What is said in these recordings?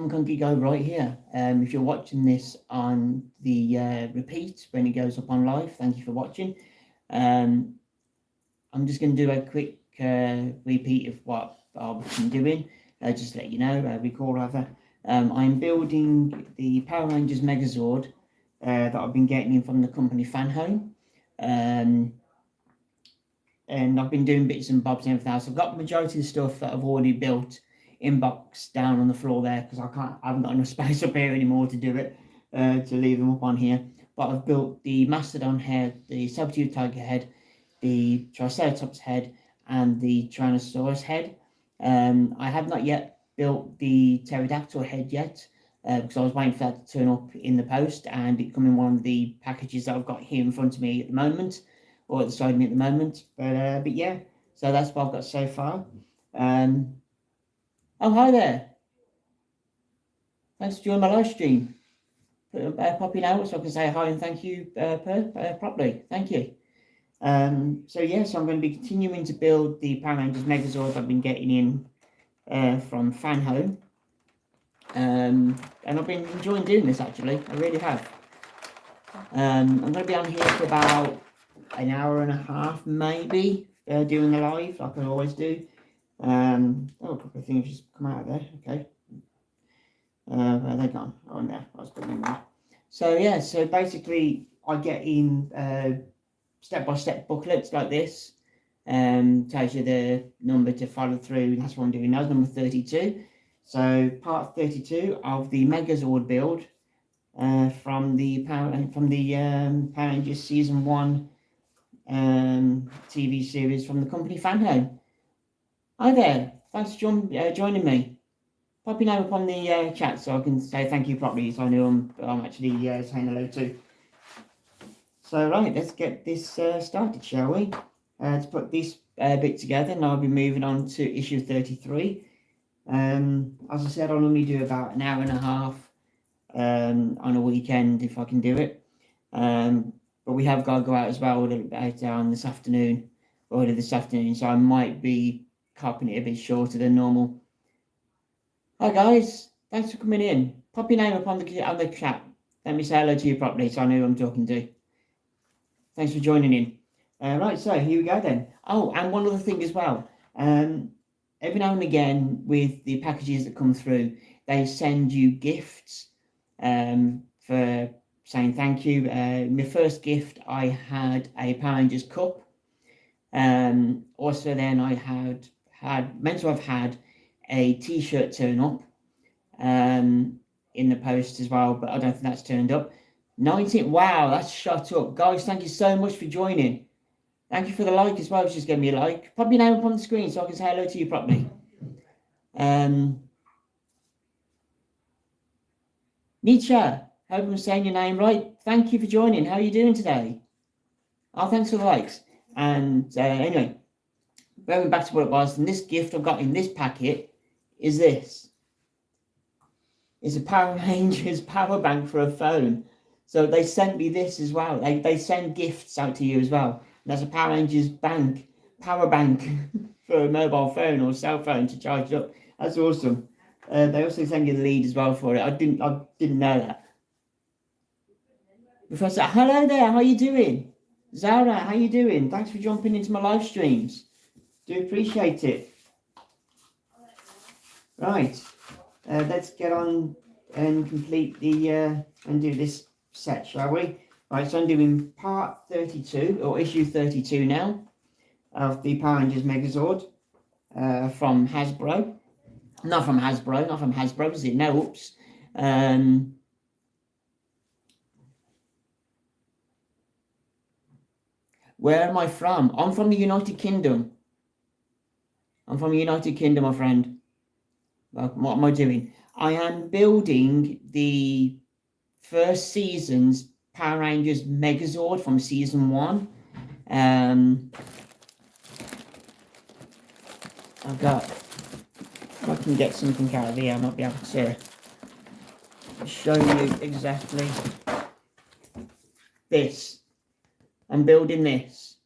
Geek Guy right here. If you're watching this on the repeat when it goes up on live, thank you for watching. I'm just going to do a quick repeat of what I've been doing. Just to let you know, recall rather. I'm building the Power Rangers Megazord that I've been getting in from the company Fan Home. And I've been doing bits and bobs and everything else. I've got the majority of the stuff that I've already built inbox down on the floor there because I haven't got enough space up here anymore to do it, to leave them up on here. But I've built the Mastodon head, the Saber-tooth tiger head, the Triceratops head, and the Tyrannosaurus head. I have not yet built the pterodactyl head yet because I was waiting for that to turn up in the post and it come in one of the packages that I've got here in front of me at the moment, or at the side of me at the moment. But yeah, so that's what I've got so far. Oh, hi there. Thanks for joining my live stream. Popping out so I can say hi and thank you properly. Thank you. So yes, I'm going to be continuing to build the Power Rangers Megazord I've been getting in from Fan Home. And I've been enjoying doing this actually. I really have. I'm going to be on here for about an hour and a half maybe, doing a live like I always do. Oh, a couple of things just come out of there. Okay. Where are they gone? Oh, no, I was putting them there. So yeah, so basically I get in step-by-step booklets like this. Tells you the number to follow through. That's what I'm doing now, number 32. So part 32 of the Megazord build from the Power Rangers Season 1 TV series from the company Fan Home. Hi there, thanks for joining me. Pop your name up on the chat so I can say thank you properly, so I know I'm actually saying hello too. So right, let's get this started, shall we? To put this bit together, and I'll be moving on to issue 33. As I said, I'll normally do about an hour and a half on a weekend if I can do it. But we have got to go out as well later on this afternoon, so I might be copying it a bit shorter than normal. Hi guys, thanks for coming in. Pop your name up on the chat. Let me say hello to you properly so I know who I'm talking to. Thanks for joining in. Right, so here we go then. Oh, and one other thing as well. Every now and again with the packages that come through, they send you gifts for saying thank you. My first gift, I had a Power Rangers cup. Also then I meant to have had a t-shirt turn up in the post as well, but I don't think that's turned up. 19, wow, that's shot up. Guys, thank you so much for joining. Thank you for the like as well. Just give me a like. Pop your name up on the screen so I can say hello to you properly. Nietzsche, hope I'm saying your name right. Thank you for joining. How are you doing today? Oh, thanks for the likes. And anyway, going back to what it was, and this gift I've got in this packet is this. It's a Power Rangers power bank for a phone. So they sent me this as well. They send gifts out to you as well. And that's a Power Rangers power bank for a mobile phone or cell phone to charge it up. That's awesome. They also send you the lead as well for it. I didn't know that. Professor, hello there. How you doing? Zara, how you doing? Thanks for jumping into my live streams. Do appreciate it. Right. Let's get on and complete the and do this set, shall we? Right, so I'm doing part 32 or issue 32 now of the Power Rangers Megazord from Hasbro. Not from Hasbro, is it? No, oops. Where am I from? I'm from the United Kingdom. I'm from the United Kingdom, my friend. Well, what am I doing? I am building the first season's Power Rangers Megazord from season 1. I've got, if I can get something out of here, I might be able to show you exactly this. I'm building this.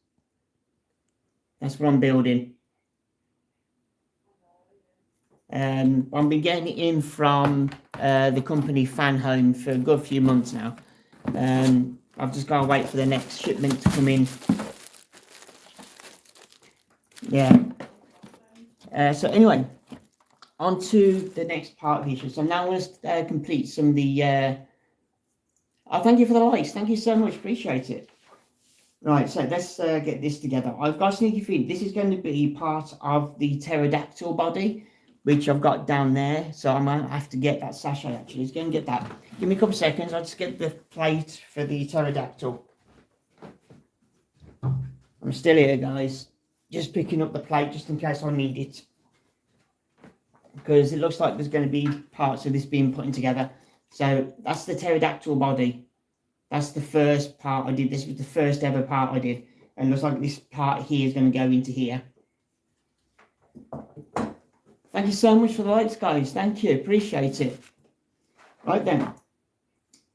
That's what I'm building. I've been getting it in from the company Fan Home for a good few months now. I've just got to wait for the next shipment to come in. Yeah. So anyway, on to the next part of the issue. So now I'm going to complete some of the... Oh, thank you for the likes. Thank you so much. Appreciate it. Right, so let's get this together. I've got a sneaky feeling this is going to be part of the pterodactyl body, which I've got down there. So I might have to get that sachet, actually. Let's go and get that. Give me a couple of seconds. I'll just get the plate for the pterodactyl. I'm still here, guys. Just picking up the plate just in case I need it. Because it looks like there's going to be parts of this being put together. So that's the pterodactyl body. That's the first part I did. This was the first ever part I did. And it looks like this part here is going to go into here. Thank you so much for the likes, guys. Thank you. Appreciate it. Right then.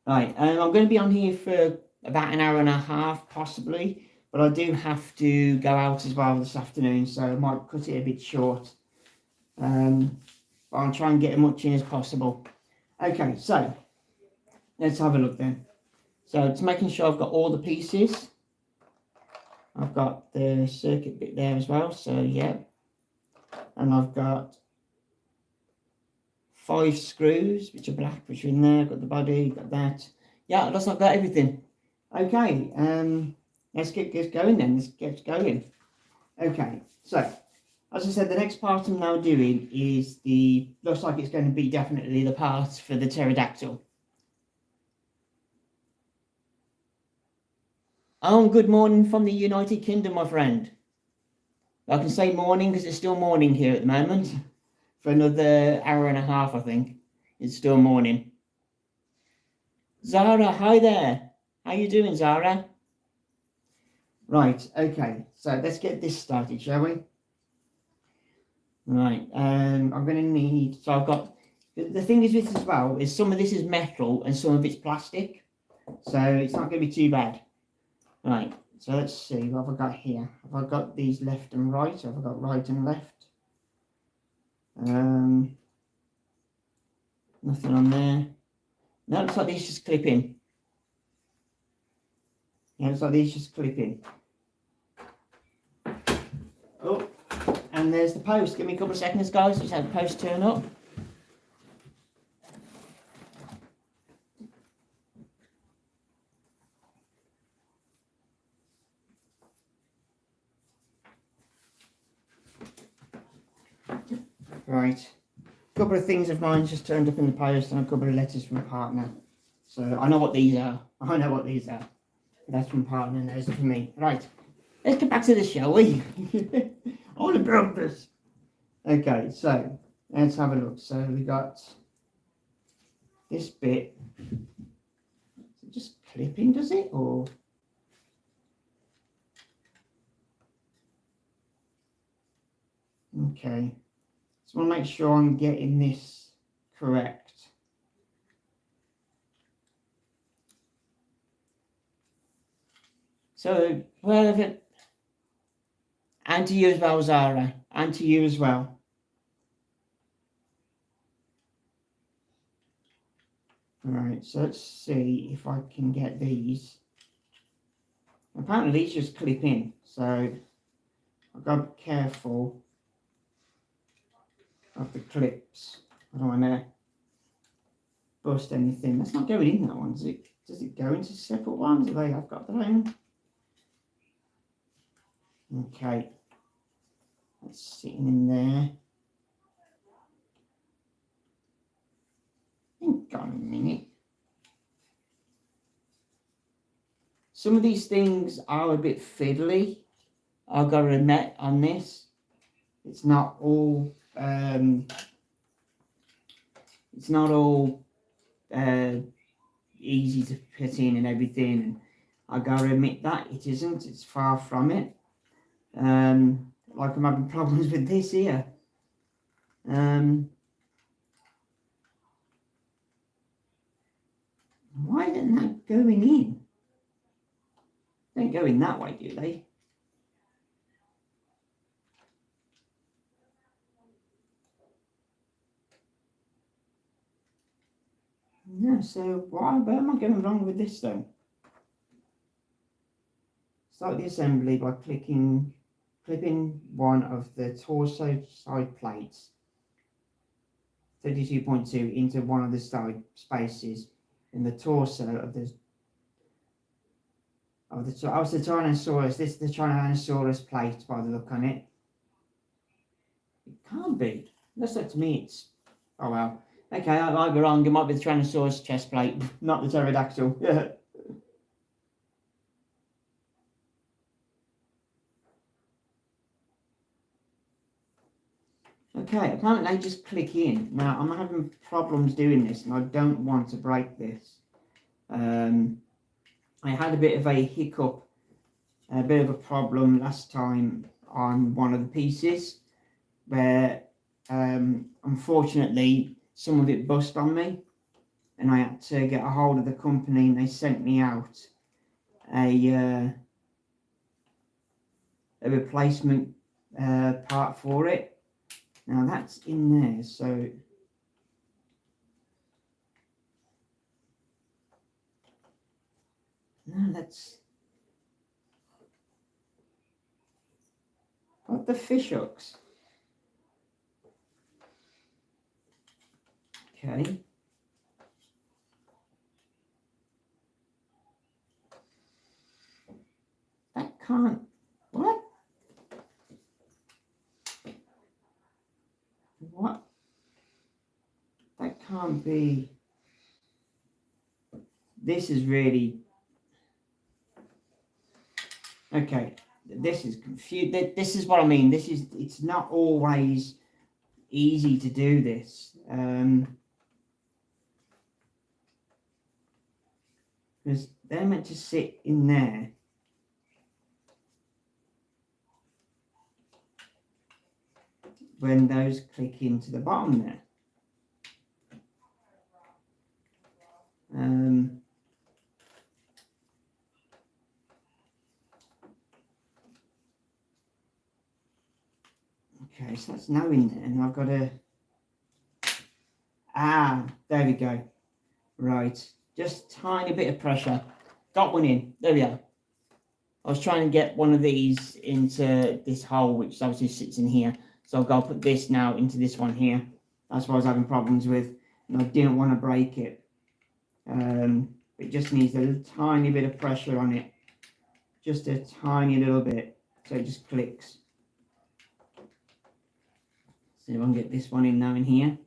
Right. I'm going to be on here for about an hour and a half, possibly. But I do have to go out as well this afternoon. So I might cut it a bit short. But I'll try and get as much in as possible. Okay, so let's have a look then. So it's making sure I've got all the pieces. I've got the circuit bit there as well, so yeah. And I've got 5 screws, which are black, which are in there. I've got the body, got that. Yeah, it looks like I've got everything. Okay, let's get going then. Let's get going. Okay, so as I said, the next part I'm now doing is looks like it's going to be definitely the part for the pterodactyl. Oh, good morning from the United Kingdom, my friend. I can say morning because it's still morning here at the moment. For another hour and a half, I think. It's still morning. Zara, hi there. How you doing, Zara? Right, okay. So let's get this started, shall we? Right, I'm going to need... So I've got... The thing is with this as well is some of this is metal and some of it's plastic. So it's not going to be too bad. Right, so let's see, what have I got here? Have I got these left and right, or have I got right and left? Nothing on there. No, it looks like these just clip in. Yeah, it looks like these just clip in. Oh, and there's the post. Give me a couple of seconds, guys, just have the post turn up. Right, a couple of things of mine just turned up in the post and a couple of letters from a partner. So I know what these are. I know what these are. That's from partner and those are from me. Right, let's get back to this, shall we? All about this. Okay, so let's have a look. So we got this bit. Is it just clipping, does it? Or okay. Just want to make sure I'm getting this correct. So, where and to you as well, Zara, and to you as well. Alright, so let's see if I can get these. Apparently these just clip in, so I've got to be careful of the clips. I don't want to bust anything. That's not going in that one, does it? Does it go into separate ones? They have got their own. Okay. That's sitting in there. Hang on a minute. Some of these things are a bit fiddly. I've got to admit on this. It's not all easy to put in and everything. And I got to admit that it isn't. It's far from it. Like I'm having problems with this here. Why isn't that going in? They don't go in that way, do they? Yeah, so where am I going wrong with this then? Start the assembly by clipping one of the torso side plates 32.2 into one of the side spaces in the torso of the Tyrannosaurus. This is the Tyrannosaurus plate by the look on it. It can't be. That's up to me. It's oh well. Okay, I might be wrong. It might be the Tyrannosaurus chest plate, not the pterodactyl. Yeah. Okay, apparently they just click in. Now, I'm having problems doing this, and I don't want to break this. I had a bit of a hiccup, a bit of a problem last time on one of the pieces, where unfortunately some of it bust on me, and I had to get a hold of the company, and they sent me out a replacement part for it. Now that's in there, so no, that's what the fish hooks. Okay. That can't. What? What? That can't be. This is really. Okay. This is confused. This is what I mean. It's not always easy to do this. Because they're meant to sit in there. When those click into the bottom there. Okay, so that's now in there, and I've got to. There we go. Right, just tiny bit of pressure. Got one in. There we are. I was trying to get one of these into this hole, which obviously sits in here. So I've got to put this now into this one here. That's what I was having problems with, and I didn't want to break it. It just needs a tiny bit of pressure on it, just a tiny little bit, so it just clicks. See if I can get this one in now in here.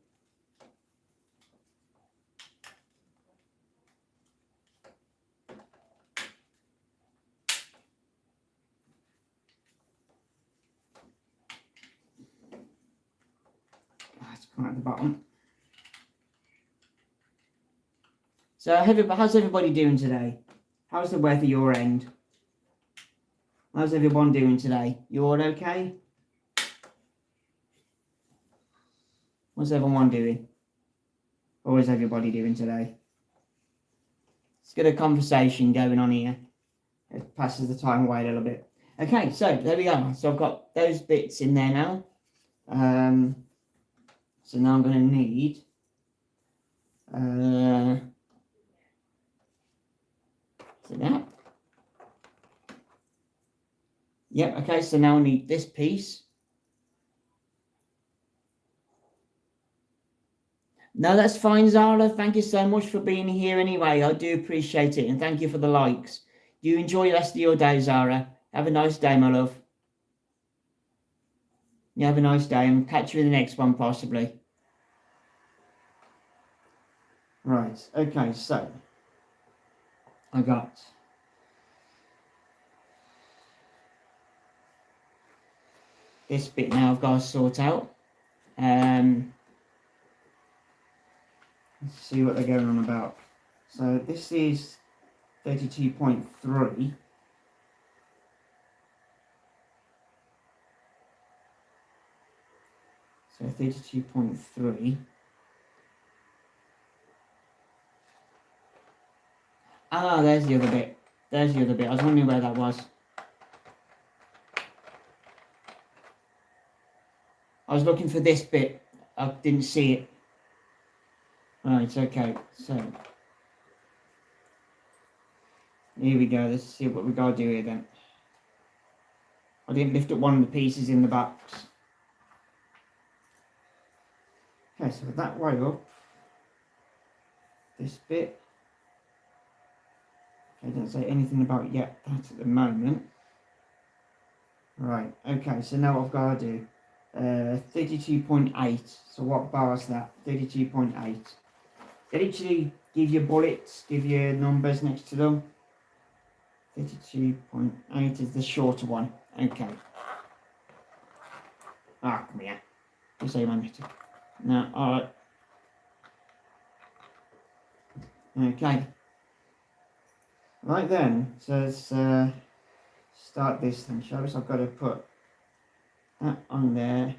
It's come at the bottom. So how's everybody doing today? How's the weather your end? How's everyone doing today? You all okay? What's everyone doing? Or is everybody doing today? Let's get a conversation going on here. It passes the time away a little bit. Okay, so there we go. So I've got those bits in there now. So now I'm going to need so that. Yep, okay, so now I need this piece. No, that's fine, Zara. Thank you so much for being here anyway. I do appreciate it, and thank you for the likes. You enjoy the rest of your day, Zara. Have a nice day, my love. You have a nice day, and catch you in the next one, possibly. Right, okay, so I got this bit now I've got to sort out. Let's see what they're going on about. So this is 32.3. So 32.3. There's the other bit. There's the other bit. I was wondering where that was. I was looking for this bit. I didn't see it. Right, okay, so here we go. Let's see what we gotta do here then. I didn't lift up one of the pieces in the box. Okay, so that way up, this bit. Okay, don't say anything about yet that at the moment. Right, okay, so now what I've got to do 32.8. So what bar is that? 32.8. They literally give you bullets, give you numbers next to them. 32.8 is the shorter one. Okay. Ah, come here. You say man. No, alright. Okay. Right then, so let's start this then, shall we? So I've got to put that on there,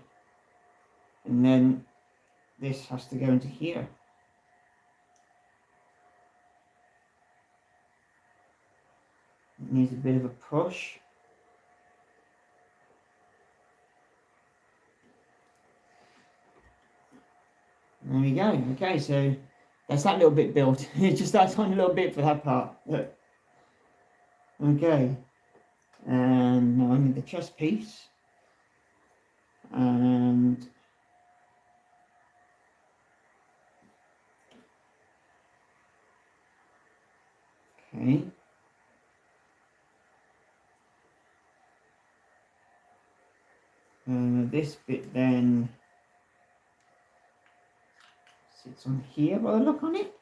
and then this has to go into here. It needs a bit of a push. There we go. Okay, so that's that little bit built. Just that tiny little bit for that part. Look. Okay. And now I need the chest piece. And okay. This bit then sits on here by the look on it.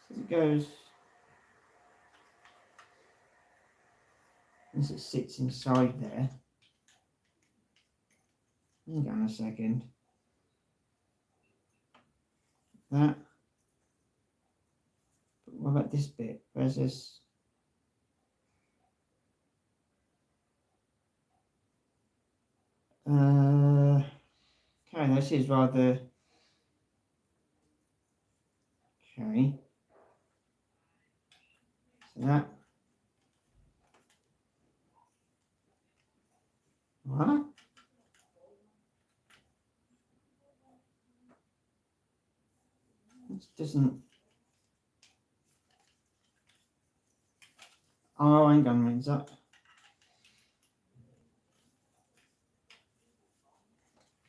So it goes, as it sits inside there. Hang on a second. That. But what about this bit? Where's this? Okay, this is rather. Okay. So that. What? This doesn't. Oh, hang on, is that?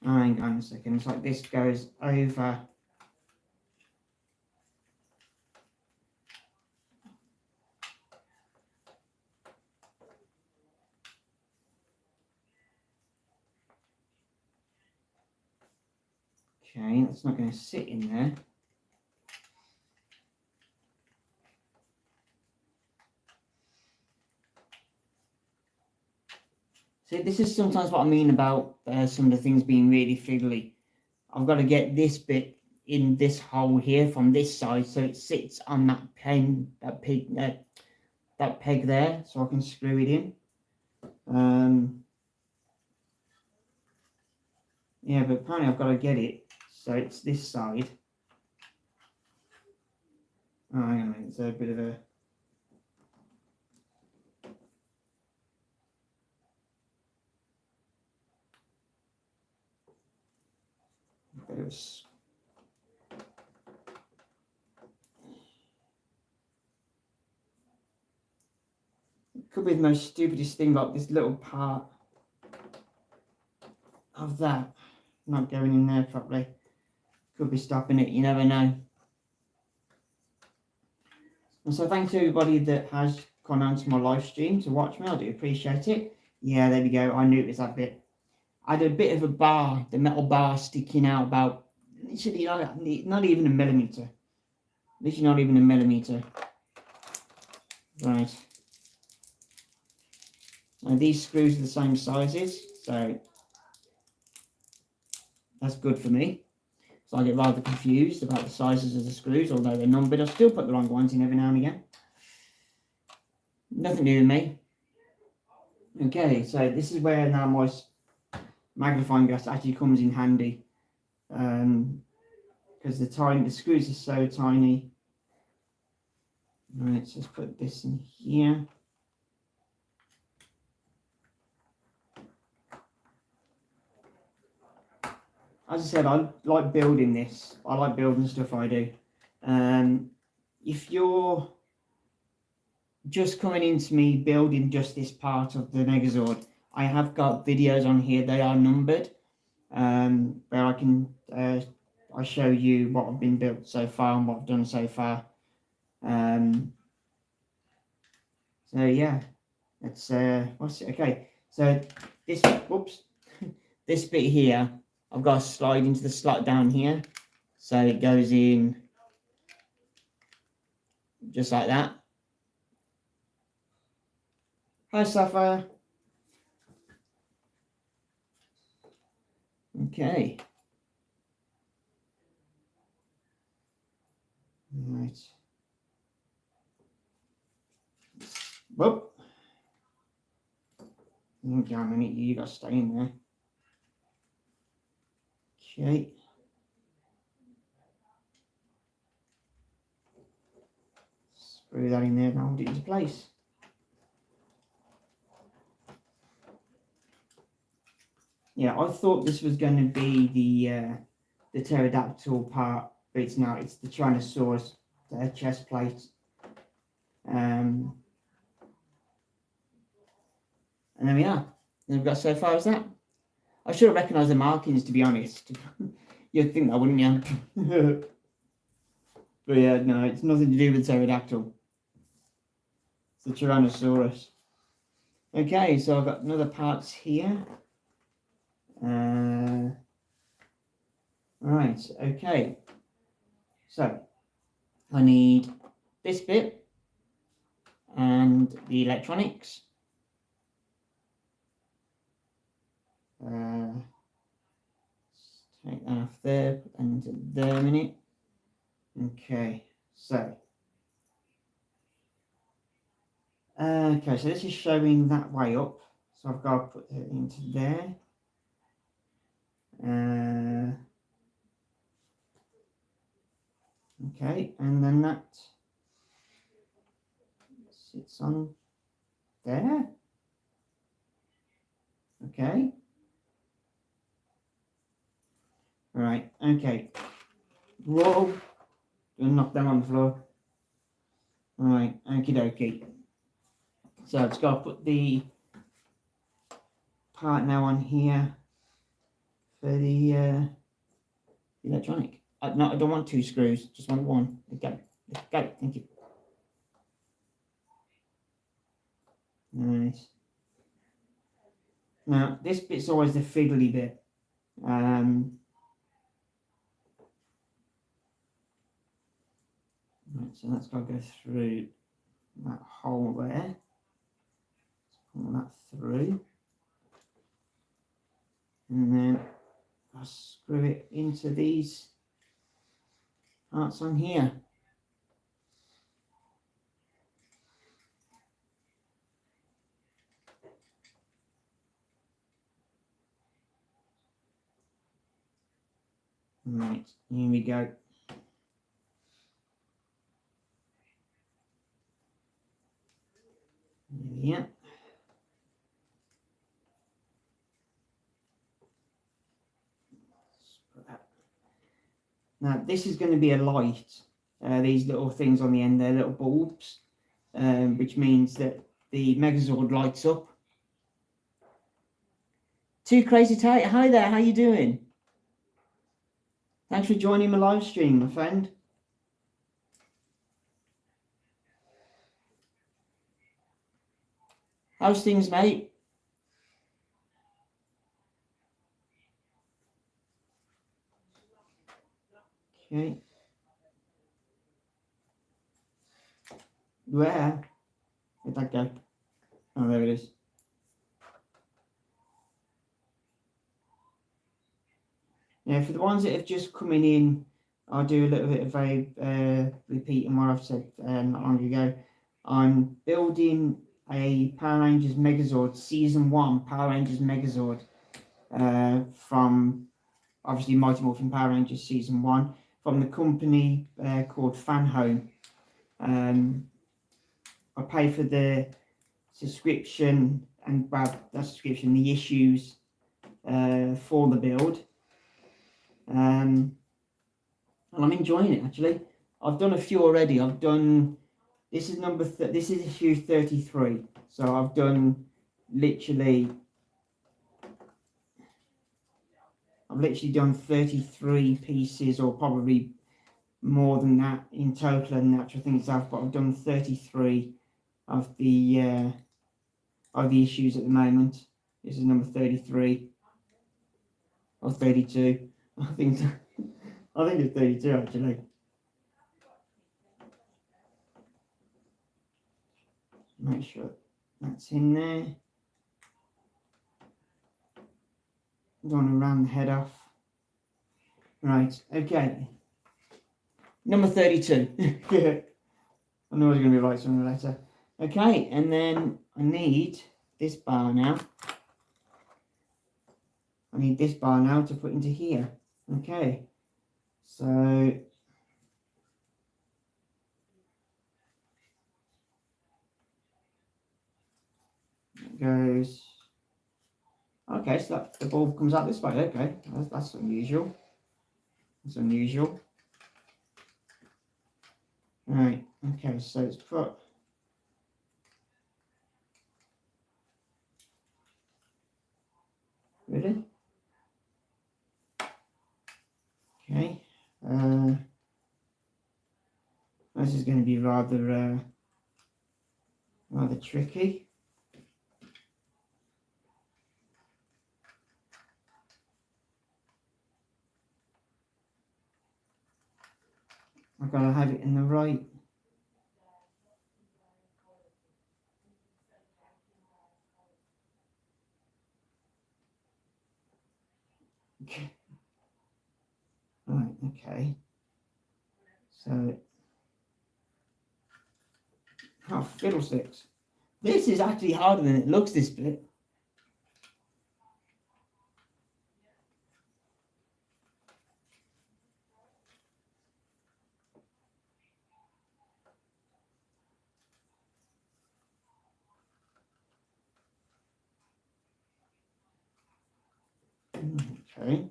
Oh, hang on a second. It's like this goes over. Okay, that's not going to sit in there. See, this is sometimes what I mean about some of the things being really fiddly. I've got to get this bit in this hole here from this side, so it sits on that peg there, so I can screw it in. Yeah, but apparently I've got to get it so it's this side. Oh, hang on a minute, it's a bit of a. It could be the most stupidest thing, like this little part of that not going in there properly. Could be stopping it, you never know. And so thanks to everybody that has gone on to my live stream to watch me. I do appreciate it. Yeah, there we go. I knew it was that bit. I had a bit of a bar, the metal bar sticking out about literally not even a millimeter. Literally not even a millimeter. Right. Now these screws are the same sizes, so that's good for me. So I get rather confused about the sizes of the screws, although they're numbered. I still put the wrong ones in every now and again. Nothing new with me. Okay, so this is where now my magnifying glass actually comes in handy, because the screws are so tiny. Right, so let's put this in here. as I said, I like building this. I like building stuff. I do. If you're just coming into me building just this part of the Megazord, I have got videos on here. They are numbered, where I can I show you what I've been built so far and what I've done so far. So yeah, it's what's it? Okay, so this this bit here, I've got to slide into the slot down here, so it goes in just like that. Hi, Sapphire. Okay. Right. Whoop. Okay, I'm gonna need you guys to stay in there. Okay. Screw that in there and hold it into place. Yeah, I thought this was going to be the pterodactyl part, but it's not. It's the Tyrannosaurus chest plate. And there we are. And we've got so far as that. I should have recognised the markings, to be honest. You'd think that, wouldn't you? But yeah, no, it's nothing to do with pterodactyl. It's the Tyrannosaurus. Okay, so I've got another parts here. Right, okay. So I need this bit and the electronics. Let's take that off there, put that into there a minute. Okay, so okay, so this is showing that way up, so I've got to put it into there. Okay, and then that sits on there. Okay. Right, okay. Whoa. Don't knock them on the floor. Right, okie dokie. So I've just got to put the part now on here for the electronic. No, I don't want 2 screws, just want 1. Okay, got it, thank you. Nice. Now, this bit's always the fiddly bit. Right, so that's got to go through that hole there. Let's pull that through. And then I'll screw it into these parts on here. Right, here we go. Yeah. Now this is going to be a light. These little things on the end, they're little bulbs, which means that the Megazord lights up. Too Crazy Tight, hi there, how you doing? Thanks for joining my live stream, my friend. How's things, mate? Okay. Where? Where'd that go? Oh, there it is. Yeah, for the ones that have just coming in, I'll do a little bit of a repeating what I've said not long ago. I'm building a Power Rangers Megazord Season 1 Power Rangers Megazord from obviously Mighty Morphin Power Rangers Season 1 from the company called Fan Home. I pay for the subscription and the issues for the build. And I'm enjoying it actually. I've done a few already. This is this is issue 33. So I've done literally done 33 pieces, or probably more than that in total and the actual thing itself, but I've done 33 of the issues at the moment. This is number 33 or 32. I think it's 32 actually. Make sure that's in there. Don't want to round the head off. Right, okay. Number 32. I know I was going to be right sooner or later. Okay, and then I need this bar now. I need this bar now to put into here. Okay, so it goes. Okay, so the bulb comes out this way. Okay, that's unusual. That's unusual. Right, okay, so it's put. Really? Okay. This is going to be rather tricky. I've got to have it in the right. Okay. Right, okay. So, oh, fiddlesticks. This is actually harder than it looks, this bit. Okay.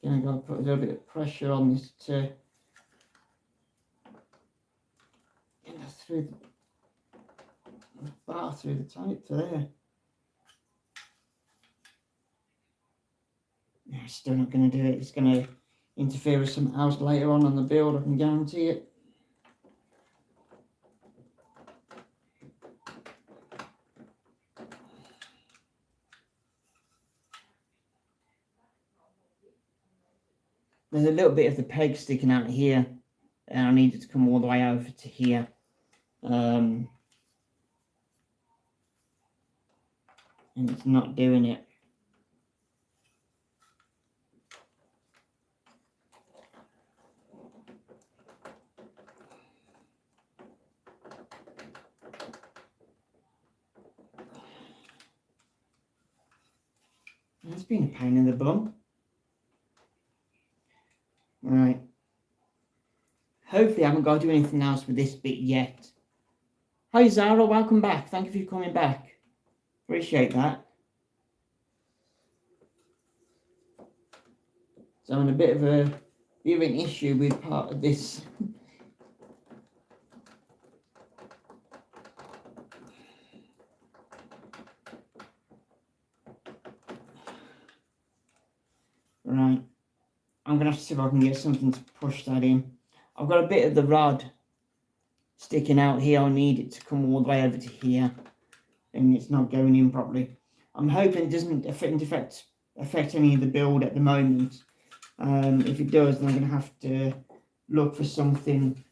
Then I'm going to put a little bit of pressure on this to get through the bar, through the tape to there. Yeah, still not going to do it. It's going to interfere with something else later on the build, I can guarantee it. There's a little bit of the peg sticking out here, and I need it to come all the way over to here. And it's not doing it. It's been a pain in the bum. Right. Hopefully I haven't got to do anything else with this bit yet. Hi Zara, welcome back. Thank you for coming back. Appreciate that. So I'm in a bit of an issue with part of this. Right. I'm going to have to see if I can get something to push that in. I've got a bit of the rod sticking out here. I need it to come all the way over to here. And it's not going in properly. I'm hoping it doesn't affect any of the build at the moment. If it does, then I'm going to have to look for something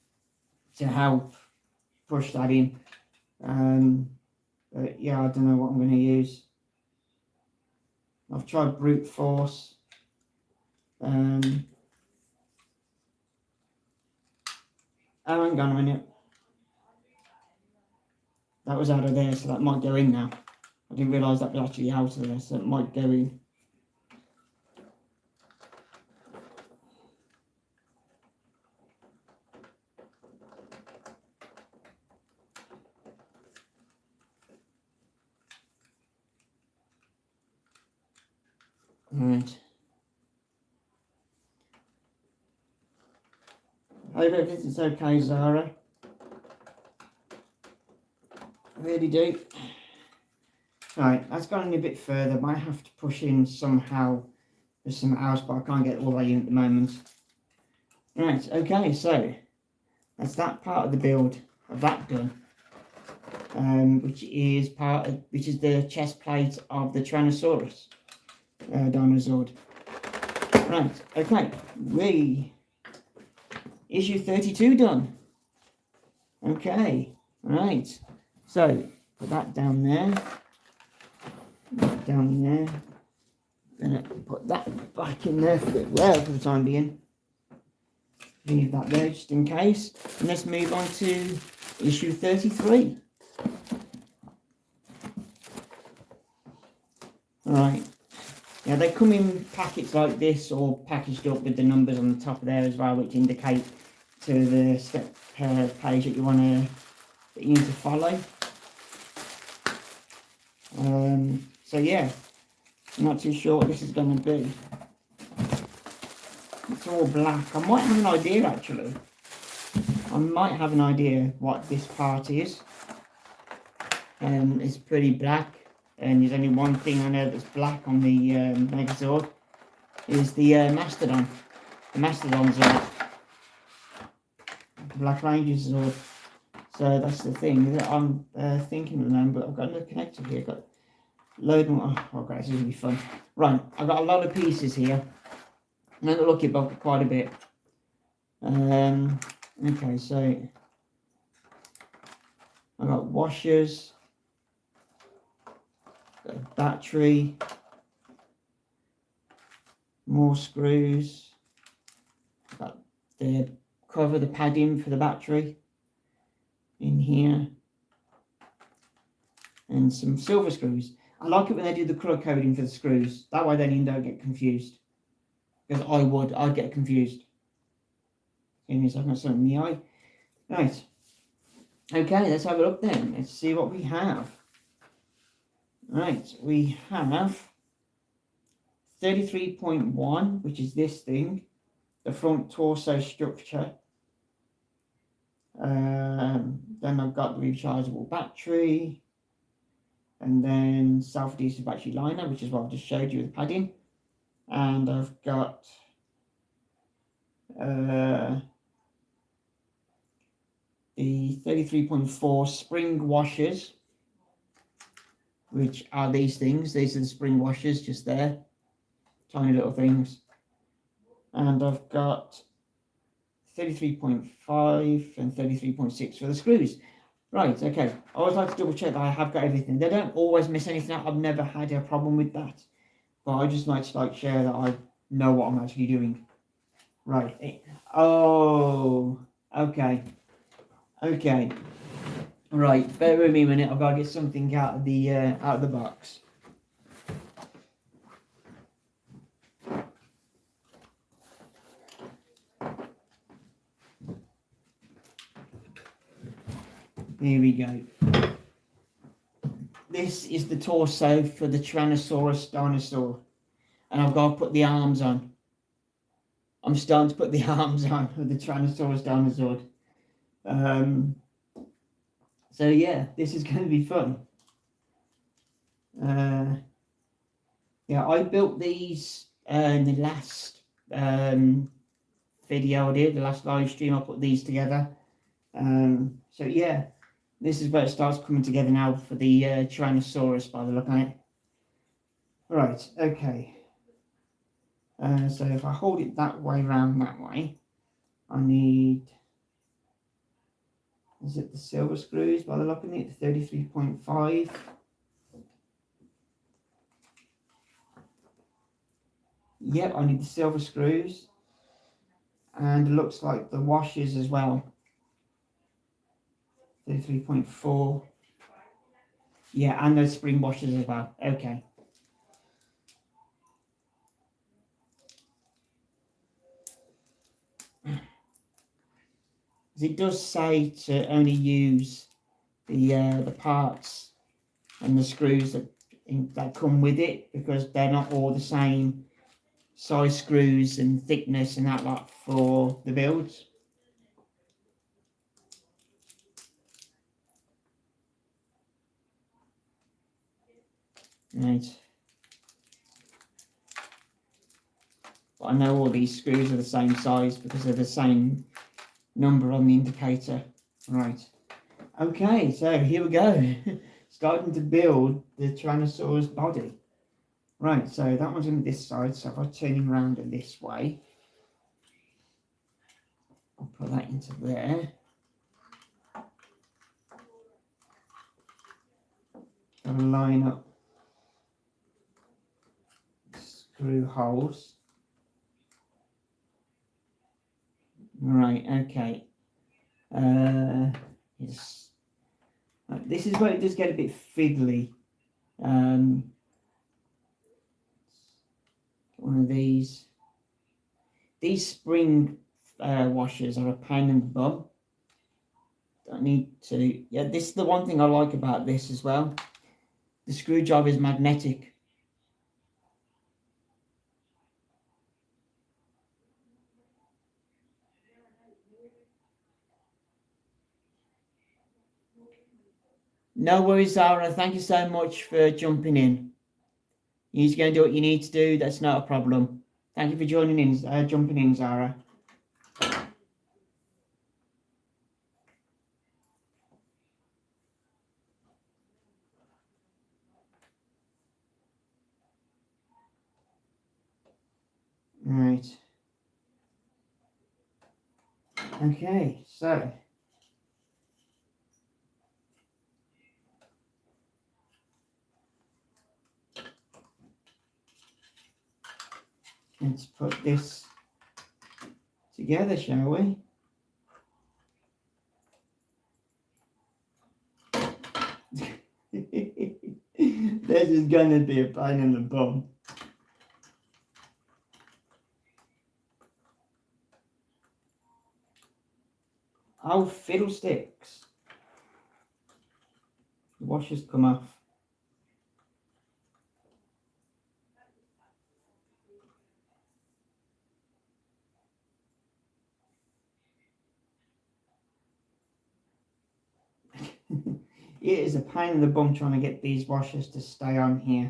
to help push that in. But yeah, I don't know what I'm going to use. I've tried brute force. Oh, hang on a minute. That was out of there, so that might go in now. I didn't realise that was actually out of there, so it might go in. Right. hope everything's okay, Zara. I really do. Right, that's gone a bit further. Might have to push in somehow with some else, but I can't get all the way in at the moment. Right, okay, so that's that part of the build of that done. Which is the chest plate of the Tyrannosaurus dinosaur. Right, okay, issue 32 done. Okay, right, so put that down there, Gonna put that back in there for the time being. Leave that there just in case, and let's move on to issue 33. Right, now they come in packets like this, or packaged up with the numbers on the top of there as well, which indicate to the step page that you need to follow. So yeah, I'm not too sure what this is going to be. It's all black. I might have an idea actually. I might have an idea what this part is. It's pretty black. And there's only one thing I know that's black on the megazord, is the Mastodon. The Mastodon Zord. The Black Ranger Zord. So that's the thing that I'm thinking of now, but I've got no connector here. I've got load more. Oh great, this is going to be fun. Right, I've got a lot of pieces here. I'm going to look it up quite a bit. Okay, so I've got washers. Got a battery, more screws, got the cover, the padding for the battery in here, and some silver screws. I like it when they do the colour coding for the screws, that way then you don't get confused, because I'd get confused. I've got something in the eye. Right, okay, let's have a look then, let's see what we have. Right, we have 33.1, which is this thing, the front torso structure. Then I've got the rechargeable battery, and then self-adhesive battery liner, which is what I've just showed you with the padding. And I've got the 33.4 spring washers, which are these things. These are the spring washers just there, tiny little things. And I've got 33.5 and 33.6 for the screws. Right, okay. I always like to double check that I have got everything. They don't always miss anything out. I've never had a problem with that. But I just like to share that I know what I'm actually doing. Right. Oh, okay. Okay. Right, bear with me a minute. I've got to get something out of the box. Here we go. This is the torso for the Tyrannosaurus dinosaur, and I've got to put the arms on. I'm starting to put the arms on of the Tyrannosaurus dinosaur. So yeah, this is going to be fun. Yeah, I built these in the last video I did, the last live stream. I put these together. So yeah, this is where it starts coming together now for the Tyrannosaurus by the look of it. Right, okay. So if I hold it that way round that way, I need, is it the silver screws by the look of it, the 33.5. Yep, I need the silver screws, and it looks like the washers as well. 33.4. Yeah, and those spring washers as well. Okay. It does say to only use the parts and the screws that come with it, because they're not all the same size screws and thickness and that lot for the builds. Right. But I know all these screws are the same size because they're the same number on the indicator. Right. Okay, so here we go. Starting to build the Tyrannosaurus body. Right, so that one's going to be this side. So if I turn him around in this way, I'll put that into there. I'll line up screw holes. Right, okay. Yes. This is where it does get a bit fiddly. One of these spring washers are a pain in the bum. Don't need to. Yeah, this is the one thing I like about this as well. The screwdriver is magnetic. No worries, Zara. Thank you so much for jumping in. You're just going to do what you need to do. That's not a problem. Thank you for joining in, jumping in, Zara. Right. Okay, so let's put this together, shall we? This is going to be a pain in the bum. Oh, fiddlesticks. The washer's come off. It is a pain in the bum trying to get these washers to stay on here.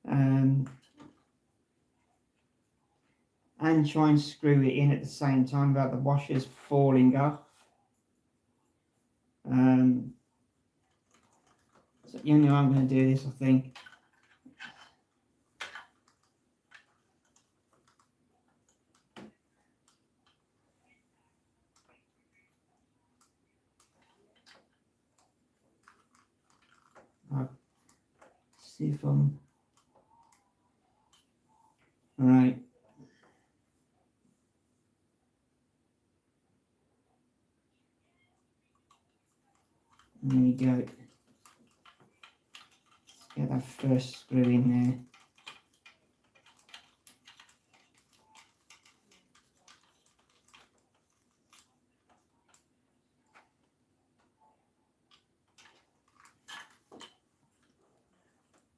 And try and screw it in at the same time without the washers falling off. So the only way I'm going to do this, I think. I'll see if I'm... Alright. There we go. Let's get that first screw in there.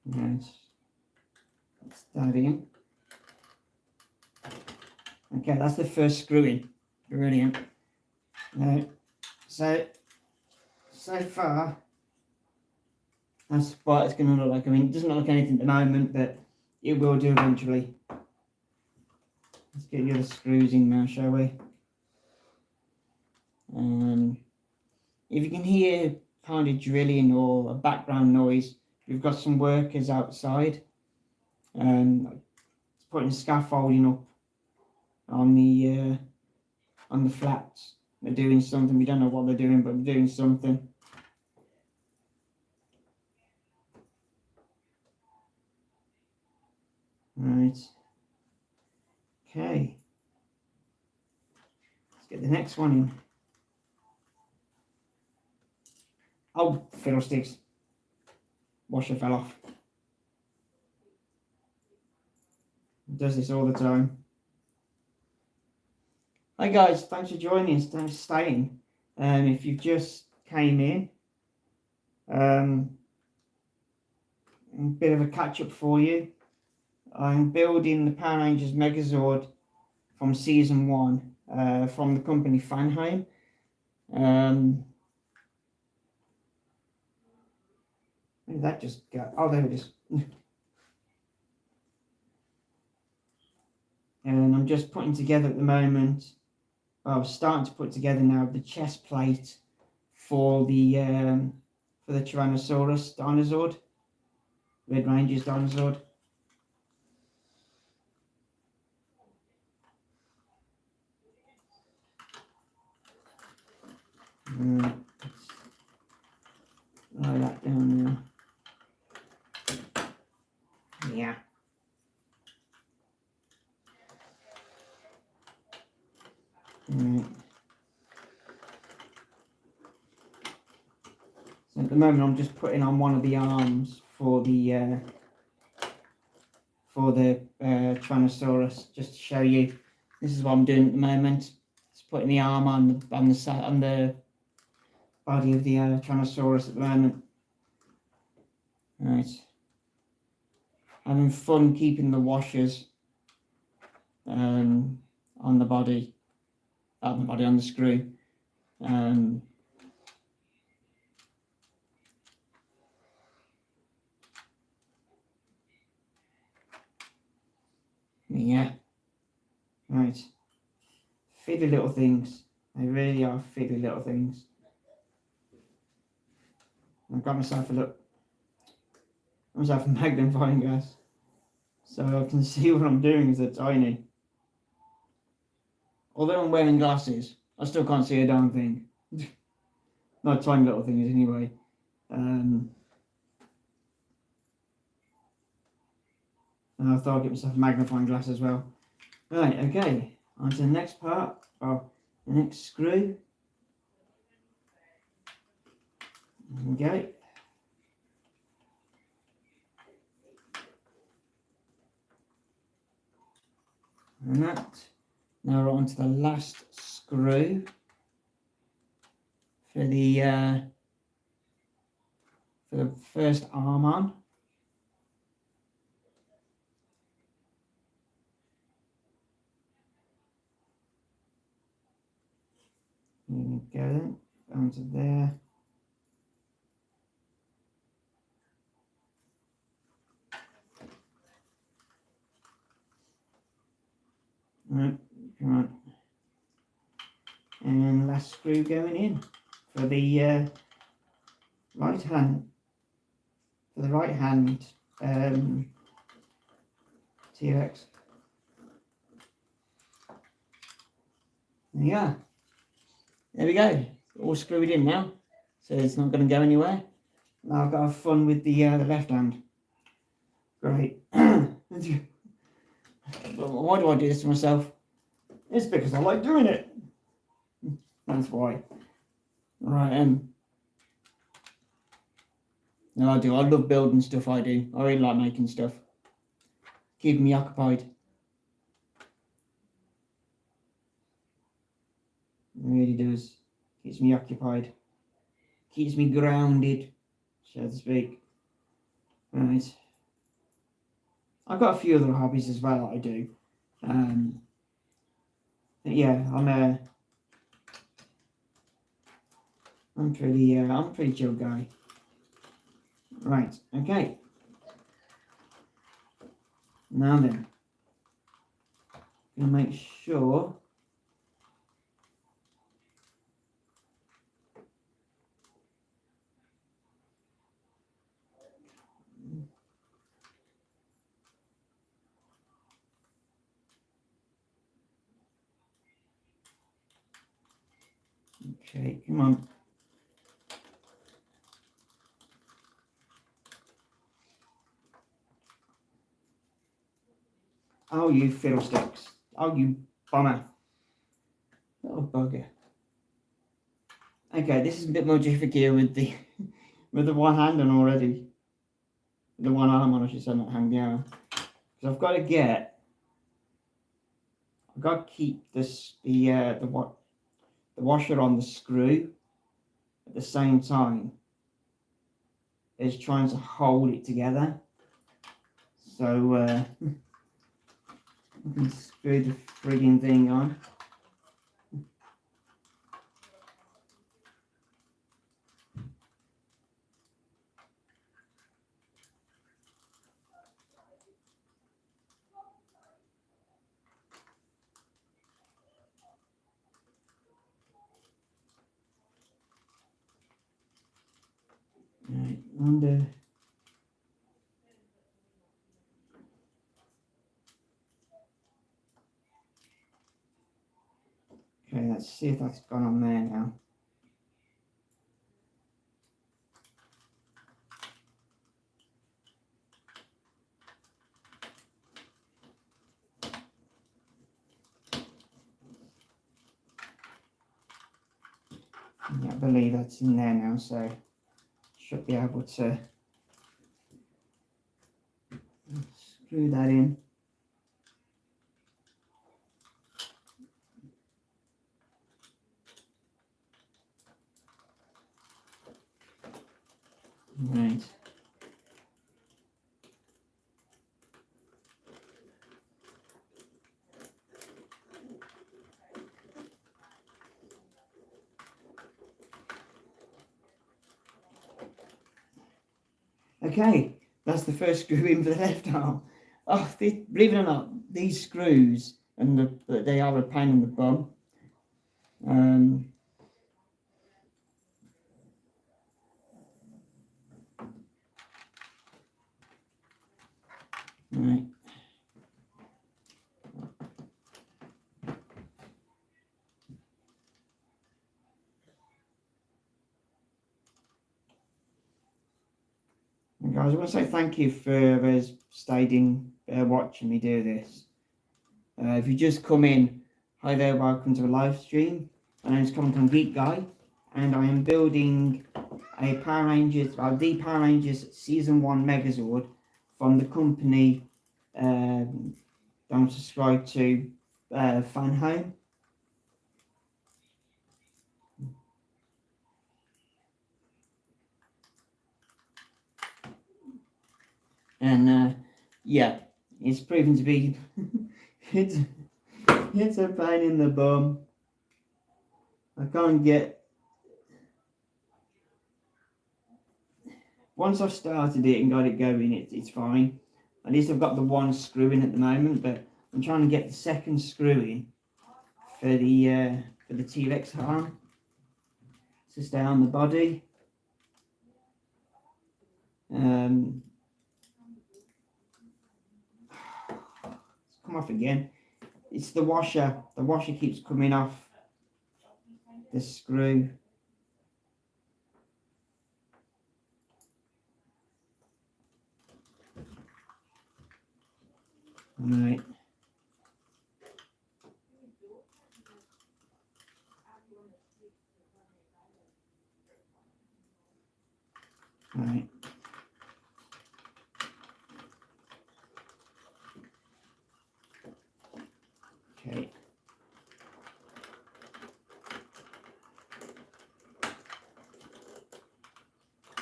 Right. Let's that in. Okay, that's the first screw in. Brilliant. So far, that's what it's going to look like. I mean, it doesn't look like anything at the moment, but it will do eventually. Let's get the other screws in now, shall we? If you can hear kind of drilling or a background noise, we've got some workers outside. Putting scaffolding up on the flats. They're doing something. We don't know what they're doing, but they're doing something. Right. Okay. Let's get the next one in. Oh, fiddlesticks. Washer fell off. It does this all the time. Hi guys, thanks for joining us, thanks for staying. If you've just came in, a bit of a catch up for you. I'm building the Power Rangers Megazord from season 1 from the company Fanheim. Where did that just go? Oh, there it is. I'm just putting together at the moment, well, I'm starting to put together now the chest plate for the Tyrannosaurus dinosaur, Red Ranger's dinosaur. Lay that down there. Yeah. Right. So at the moment, I'm just putting on one of the arms for the Tyrannosaurus, just to show you. This is what I'm doing at the moment. Just putting the arm on the body of the Tyrannosaurus at the moment. Right. Having fun keeping the washers on the body, on the screw. Yeah. Right. Fiddly little things. They really are fiddly little things. I've got myself a magnifying glass, so I can see what I'm doing is tiny. Although I'm wearing glasses, I still can't see a darn thing. Not tiny little things anyway. And I thought I'd get myself a magnifying glass as well. Right, okay, on to the next part, the next screw. Okay. And that. Now we're on to the last screw for the first arm on. Here we go then, onto there. Right, come on. And last screw going in for the right hand T-Rex. Yeah, there we go. All screwed in now, so it's not going to go anywhere. Now I've got to have fun with the left hand. Great. Why do I do this to myself? It's because I like doing it. That's why. Right, no, I do. I love building stuff. I do. I really like making stuff. Keeping me occupied. It really does. Keeps me occupied. Keeps me grounded, so to speak. Right. I've got a few other hobbies as well that I do. Yeah, I'm pretty chill guy. Right, okay. Now then, gonna make sure okay, come on. Oh, you fiddlesticks. Oh, you bummer. Little bugger. Okay, this is a bit more difficult here with the with the one hand on already. The one arm on, I should say, not hand, yeah. Because I've got to keep the washer on the screw at the same time as trying to hold it together. So I can screw the frigging thing on. And okay, let's see if that's gone on there now. Yeah, I believe that's in there now, so should be able to screw that in. Right. Okay, that's the first screw in for the left arm. Oh, believe it or not, these screws and they are a pain in the bum. Right. And guys, I want to say thank you for staying watching me do this. If you just come in, hi there, welcome to the live stream. My name is Geek Guy, and I am building a Power Rangers, the Power Rangers Season 1 Megazord from the company I'm subscribed to, Fan Home. And yeah, it's proven to be it's a pain in the bum. I can't get. Once I've started it and got it going, it's fine. At least I've got the one screw in at the moment, but I'm trying to get the second screw in for the T-Rex arm to stay on the body. It's come off again. It's the washer. The washer keeps coming off the screw. Right. Right. Okay.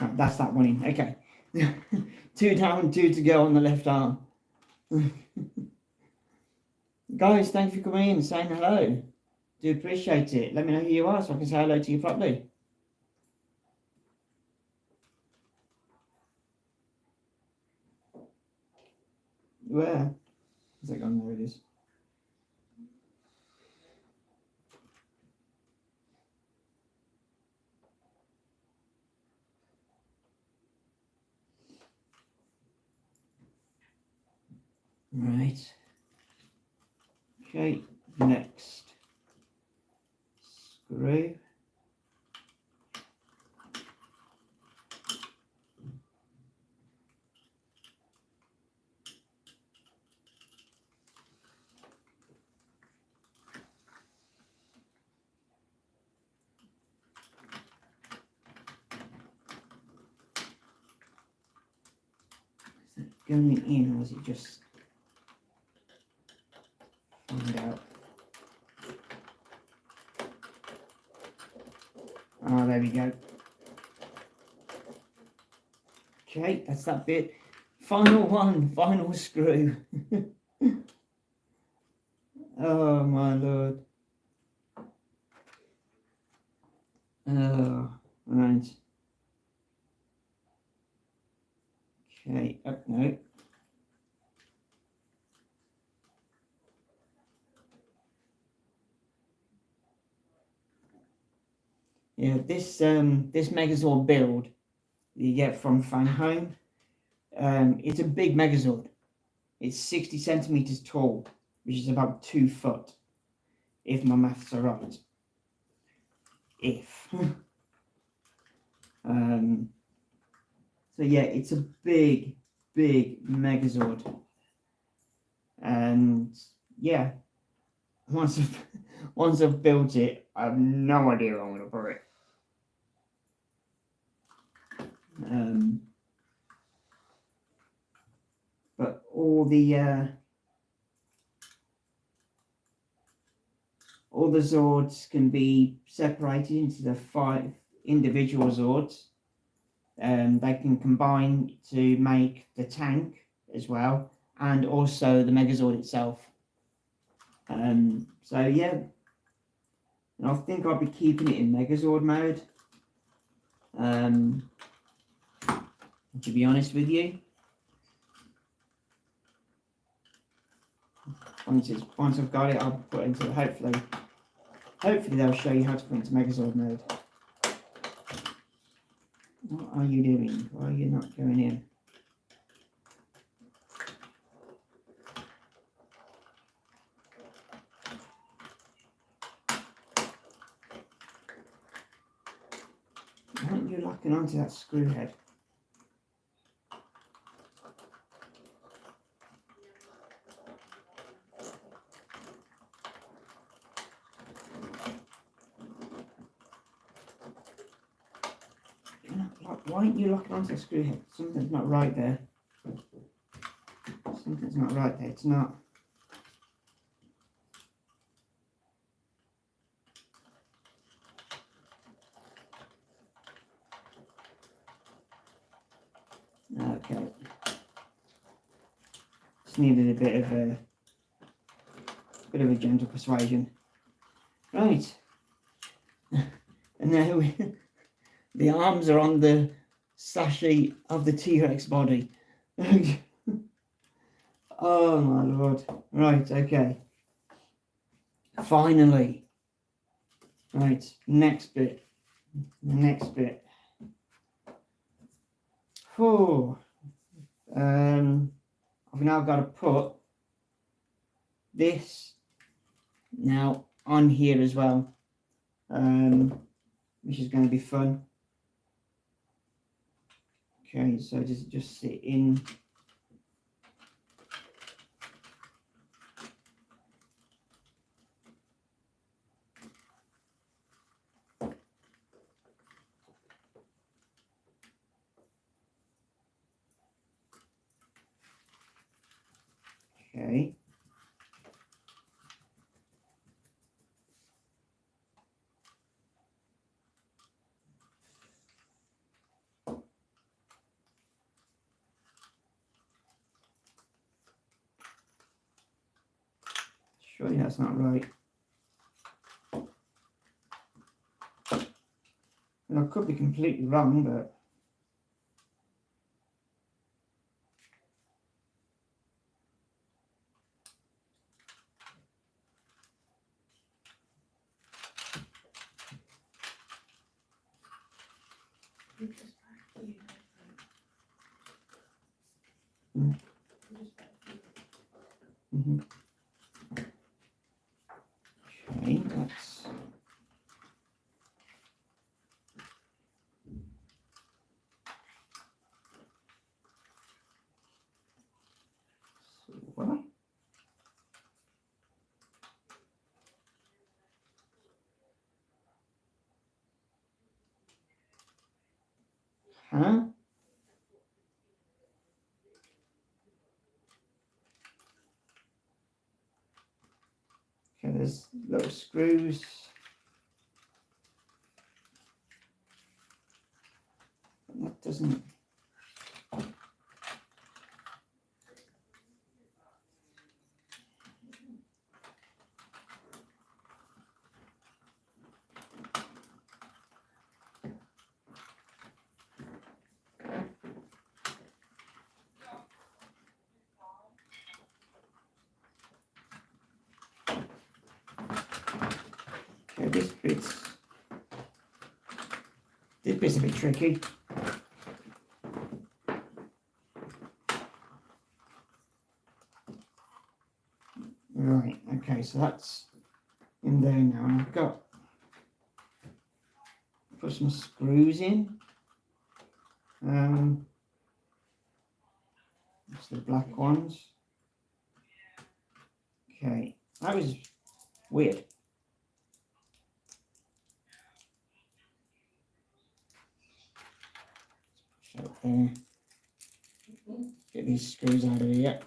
Right, that's that one in. Okay. 2 down, 2 to go on the left arm. Guys, thank you for coming in and saying hello. Do appreciate it. Let me know who you are so I can say hello to you properly. Where? Is that gone? There it is. Right. Okay, next screw. Is it going in or is it just find out? Oh, there we go. Okay, that's that bit. Final one, final screw. Oh my lord. Oh, right. Okay, oh, no. Yeah, this Megazord build you get from Fan Home. It's a big megazord. It's 60 centimeters tall, which is about 2 foot, if my maths are right. If. So yeah, it's a big megazord. And yeah, once I've built it, I have no idea where I'm going to put it. But all the Zords can be separated into the 5 individual Zords. They can combine to make the tank as well, and also the Megazord itself. So yeah, and I think I'll be keeping it in Megazord mode. To be honest with you, once I've got it, I'll put it into hopefully they'll show you how to put it into Megazord mode. What are you doing? Why are you not going in? Why aren't you locking onto that screw head? Why aren't you locking onto the screw head? Something's not right there. Something's not right there. It's not. Okay. Just needed a bit of a gentle persuasion. Right. And now the arms are on the sachet of the T-Rex body. Oh my lord. Right, okay. Finally. Right, next bit. The next bit. Oh. I've now got to put this now on here as well. Which is going to be fun. Okay, so does it just sit in? Okay. Surely that's not right. And I could be completely wrong, but okay, that's what? Huh? Okay, there's little screws. That doesn't. Okay, this bit's a bit tricky. so that's in there now, and I've got put some screws in. It's the black ones. Okay, that was weird. Push out there. Get these screws out of here.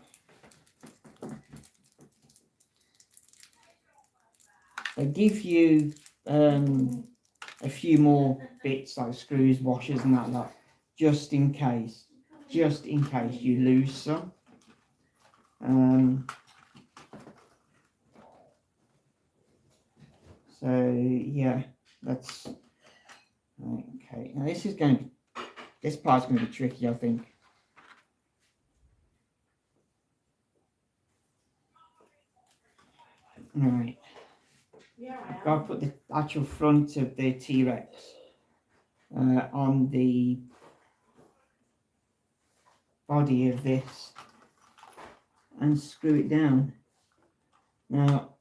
They give you a few more bits like screws, washers, and that lot, just in case you lose some. So yeah, that's okay. Now this part's going to be tricky, I think. All right. I've got to put the actual front of the T-Rex on the body of this and screw it down. Now,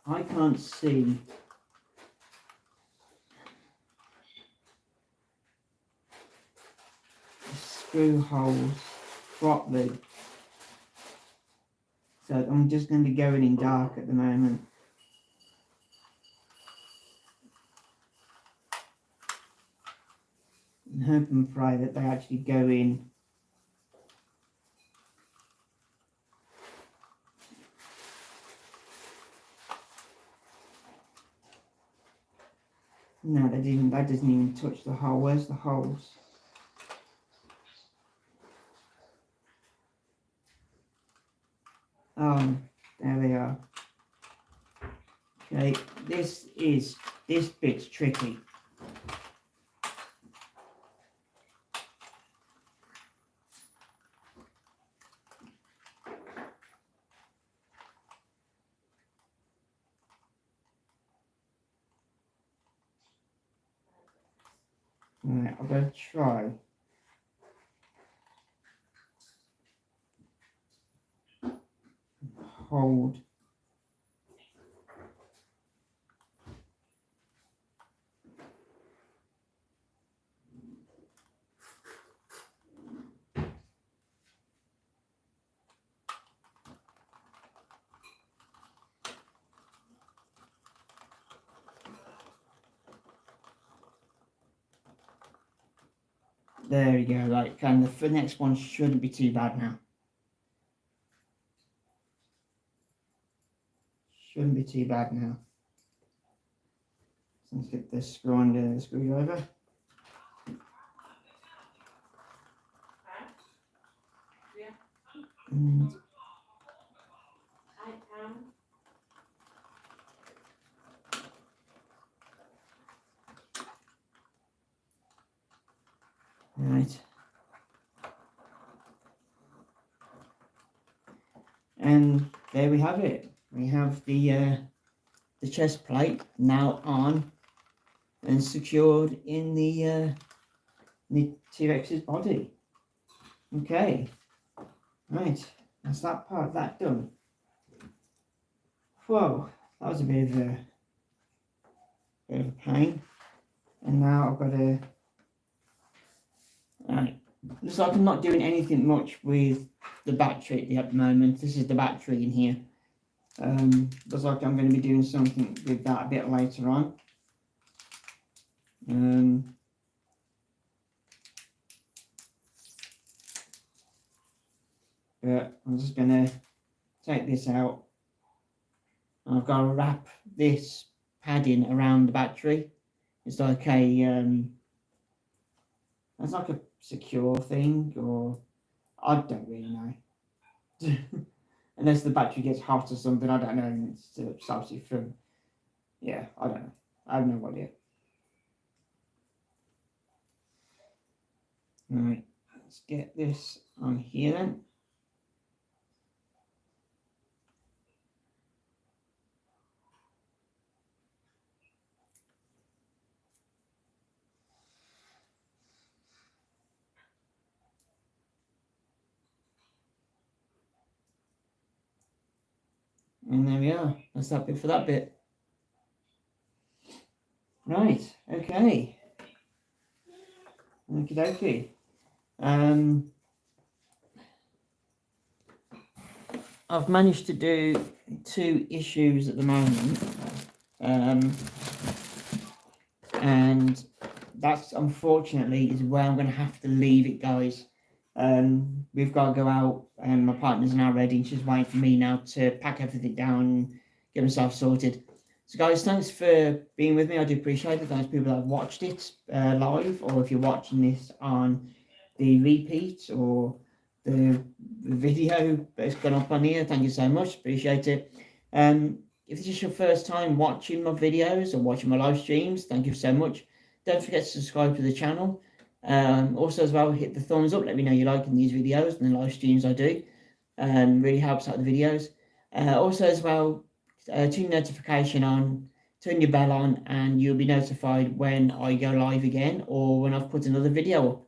I can't see the screw holes properly, so I'm just going to be going in dark at the moment. And hope and pray that they actually go in. No, they didn't. That doesn't even touch the hole. Where's the holes? There they are. Okay, this bit's tricky. Right, I'm going to try. Hold. There we go, right, and the next one shouldn't be too bad now. Shouldn't be too bad now. So let's get this screw under the screwdriver. And right. And there we have it. We have the chest plate now on and secured in the T-Rex's body. Okay, right, that's that part that done. Whoa, that was a bit of a pain. And now I've got to. Right, looks like I'm not doing anything much with the battery at the moment. This is the battery in here. Looks like I'm going to be doing something with that a bit later on. But I'm just going to take this out. And I've got to wrap this padding around the battery. It's like a it's like a secure thing, or I don't really know. Unless the battery gets hot or something, I don't know, and it stops you from. Yeah, I don't know. I have no idea. Right, let's get this on here then. And there we are. That's that bit for that bit. Right. Okay. Okie dokie. I've managed to do 2 issues at the moment. And that's unfortunately is where I'm going to have to leave it, guys. We've got to go out, and my partner's now ready. She's waiting for me now to pack everything down and get myself sorted. So, guys, thanks for being with me. I do appreciate it. Thanks to people that have watched it live, or if you're watching this on the repeat or the video that's gone up on here, thank you so much. Appreciate it. If this is your first time watching my videos or watching my live streams, thank you so much. Don't forget to subscribe to the channel. Also, as well, hit the thumbs up. Let me know you're liking these videos and the live streams I do. Really helps out the videos. Also, as well, turn notification on, turn your bell on, and you'll be notified when I go live again or when I've put another video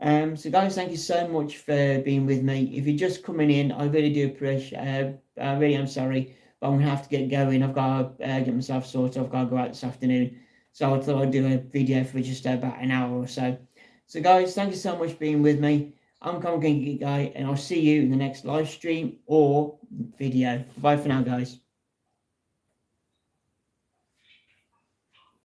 up. So, guys, thank you so much for being with me. If you're just coming in, I really do appreciate. I really am sorry. But I'm going to have to get going. I've got to get myself sorted. I've got to go out this afternoon. So I thought I'd do a video for just about an hour or so. So, guys, thank you so much for being with me. I'm Geek Guy, and I'll see you in the next live stream or video. Bye for now, guys.